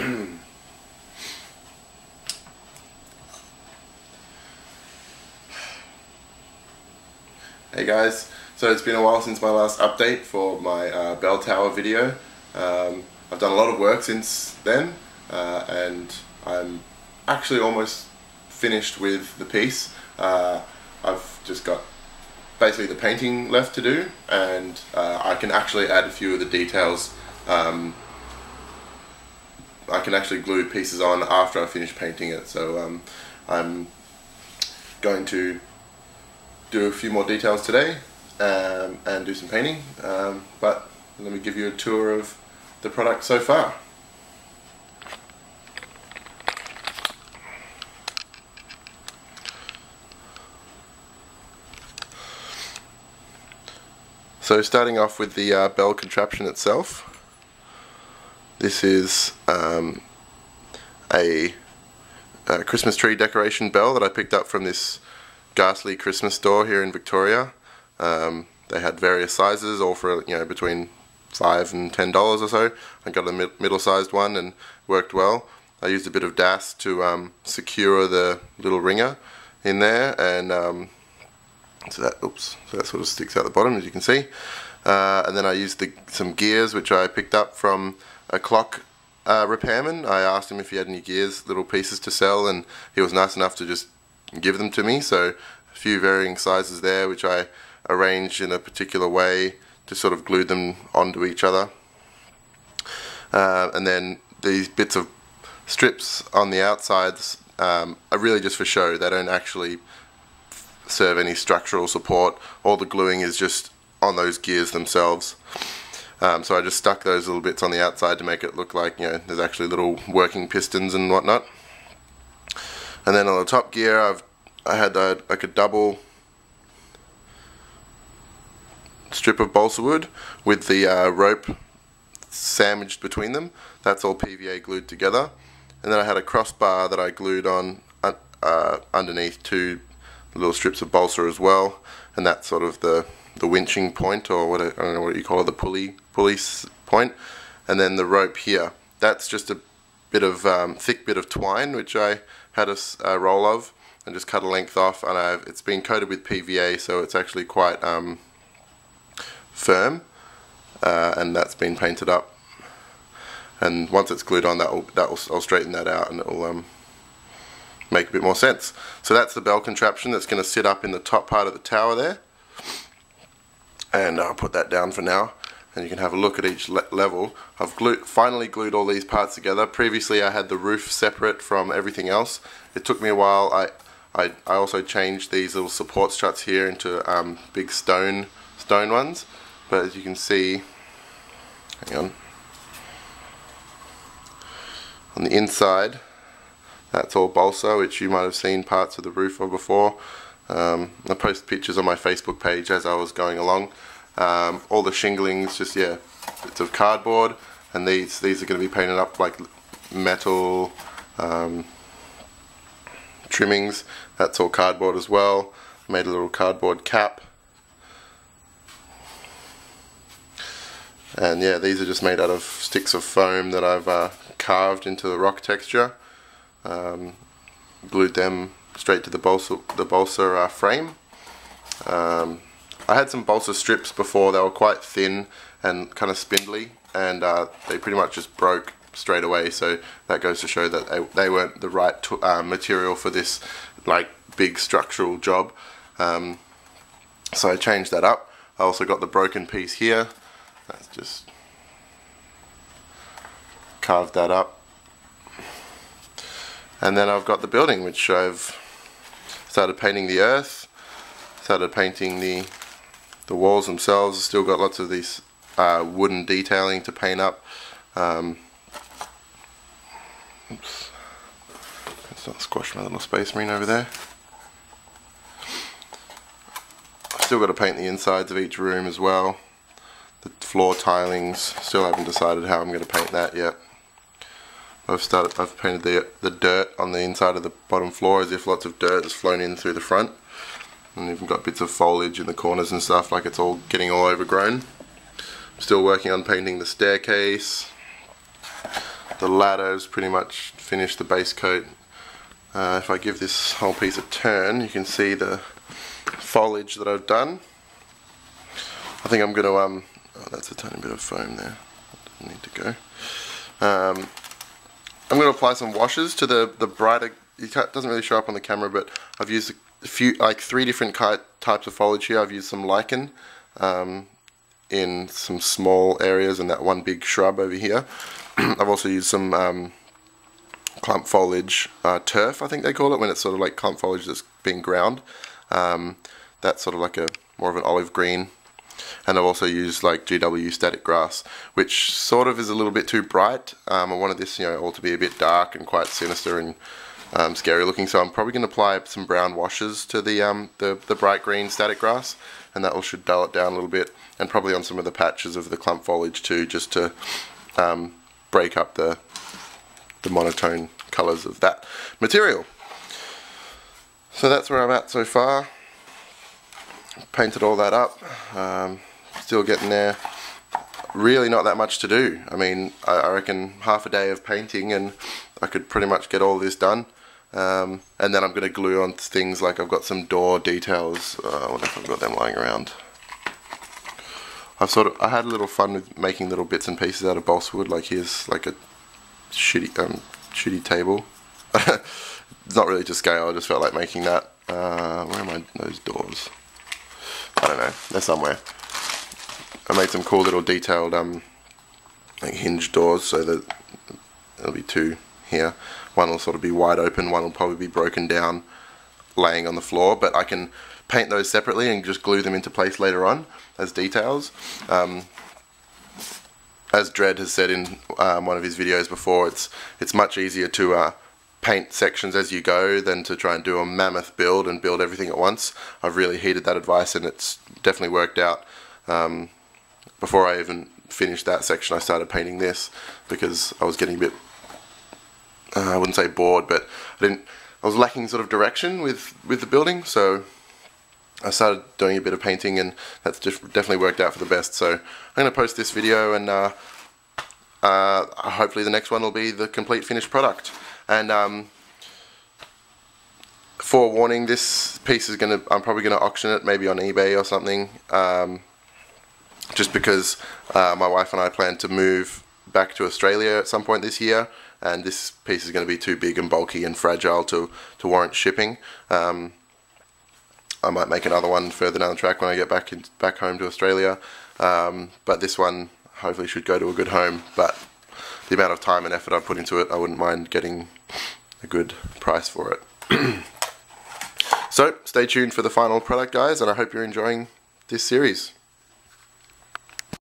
Hey guys, so it's been a while since my last update for my bell tower video. I've done a lot of work since then, and I'm actually almost finished with the piece. I've just got basically the painting left to do, and I can actually add a few of the details. I can actually glue pieces on after I finish painting it, so I'm going to do a few more details today and do some painting, but let me give you a tour of the product so far. So starting off with the bell contraption itself, this is a Christmas tree decoration bell that I picked up from this ghastly Christmas store here in Victoria. They had various sizes, all for between $5 and $10 or so. I got a middle-sized one and worked well. I used a bit of DAS to secure the little ringer in there, and so that sort of sticks out the bottom, as you can see. And then I used some gears which I picked up from a clock repairman. I asked him if he had any gears, little pieces to sell, and he was nice enough to just give them to me. So a few varying sizes there, which I arranged in a particular way to sort of glue them onto each other. And then these bits of strips on the outsides are really just for show. They don't actually serve any structural support. All the gluing is just on those gears themselves. So I just stuck those little bits on the outside to make it look like there's actually little working pistons and whatnot. And then on the top gear, I had like a double strip of balsa wood with the rope sandwiched between them. That's all PVA glued together. And then I had a crossbar that I glued on underneath two little strips of balsa as well. And that's sort of the winching point, or I don't know what you call it, the pulley point. And then the rope here, that's just a bit of thick bit of twine which I had a roll of and just cut a length off, and it's been coated with PVA, so it's actually quite firm, and that's been painted up. And once it's glued on, I'll straighten that out, and it will make a bit more sense. So that's the bell contraption that's going to sit up in the top part of the tower there, and I'll put that down for now. And you can have a look at each level. I've finally glued all these parts together. Previously I had the roof separate from everything else. It took me a while. I also changed these little support struts here into big stone ones. But as you can see, hang on the inside, that's all balsa, which you might have seen parts of the roof of before. I post pictures on my Facebook page as I was going along. All the shingling's just bits of cardboard, and these are going to be painted up like metal trimmings. That's all cardboard as well. Made a little cardboard cap, and these are just made out of sticks of foam that I've carved into the rock texture. Glued them straight to the balsa frame. I had some balsa strips before. They were quite thin and kind of spindly, and they pretty much just broke straight away, so that goes to show that they weren't the right material for this like big structural job. So I changed that up. I also got the broken piece here. That's just carved that up. And then I've got the building, which I've started painting the earth, started painting the walls themselves. Still got lots of these wooden detailing to paint up. Oops, let's not squash my little space marine over there. I've still got to paint the insides of each room as well. The floor tilings, still haven't decided how I'm going to paint that yet. I've painted the dirt on the inside of the bottom floor as if lots of dirt has flown in through the front. And even got bits of foliage in the corners and stuff, like it's all getting all overgrown. I'm still working on painting the staircase. The ladder's pretty much finished the base coat. If I give this whole piece a turn, you can see the foliage that I've done. I think I'm going to, oh, that's a tiny bit of foam there. Doesn't need to go. I'm going to apply some washes to the brighter, it doesn't really show up on the camera, but I've used a few, like 3 different types of foliage here. I've used some lichen in some small areas and that one big shrub over here. I've also used some clump foliage, turf I think they call it, when it's sort of like clump foliage that's being ground. That's sort of like a more of an olive green. And I've also used like GW static grass, which sort of is a little bit too bright. I wanted this, you know, all to be a bit dark and quite sinister and scary looking. So I'm probably going to apply some brown washes to the bright green static grass, and that should dull it down a little bit. And probably on some of the patches of the clump foliage too, just to break up the monotone colours of that material. So that's where I'm at so far. Painted all that up. Still getting there. Really not that much to do. I mean, I reckon half a day of painting and I could pretty much get all this done. And then I'm going to glue on things like I've got some door details. I wonder if I've got them lying around. I had a little fun with making little bits and pieces out of balsa wood. Like here's like a shitty table. It's not really to scale. I just felt like making that. Where are those doors? I don't know. They're somewhere. I made some cool little detailed like hinge doors, so that there'll be 2 here. One will sort of be wide open. One will probably be broken down, laying on the floor. But I can paint those separately and just glue them into place later on as details. As Dredd has said in one of his videos before, it's much easier to paint sections as you go than to try and do a mammoth build and build everything at once. I've really heeded that advice and it's definitely worked out. Before I even finished that section, I started painting this because I was getting a bit, I wouldn't say bored, but I was lacking sort of direction with the building, so I started doing a bit of painting and that's definitely worked out for the best. So I'm going to post this video and hopefully the next one will be the complete finished product. And forewarning, this piece is I'm probably going to auction it maybe on eBay or something, just because my wife and I plan to move back to Australia at some point this year, and this piece is going to be too big and bulky and fragile to warrant shipping. I might make another one further down the track when I get back home to Australia, but this one hopefully should go to a good home. But the amount of time and effort I put into it, I wouldn't mind getting a good price for it. So stay tuned for the final product, guys, and I hope you're enjoying this series.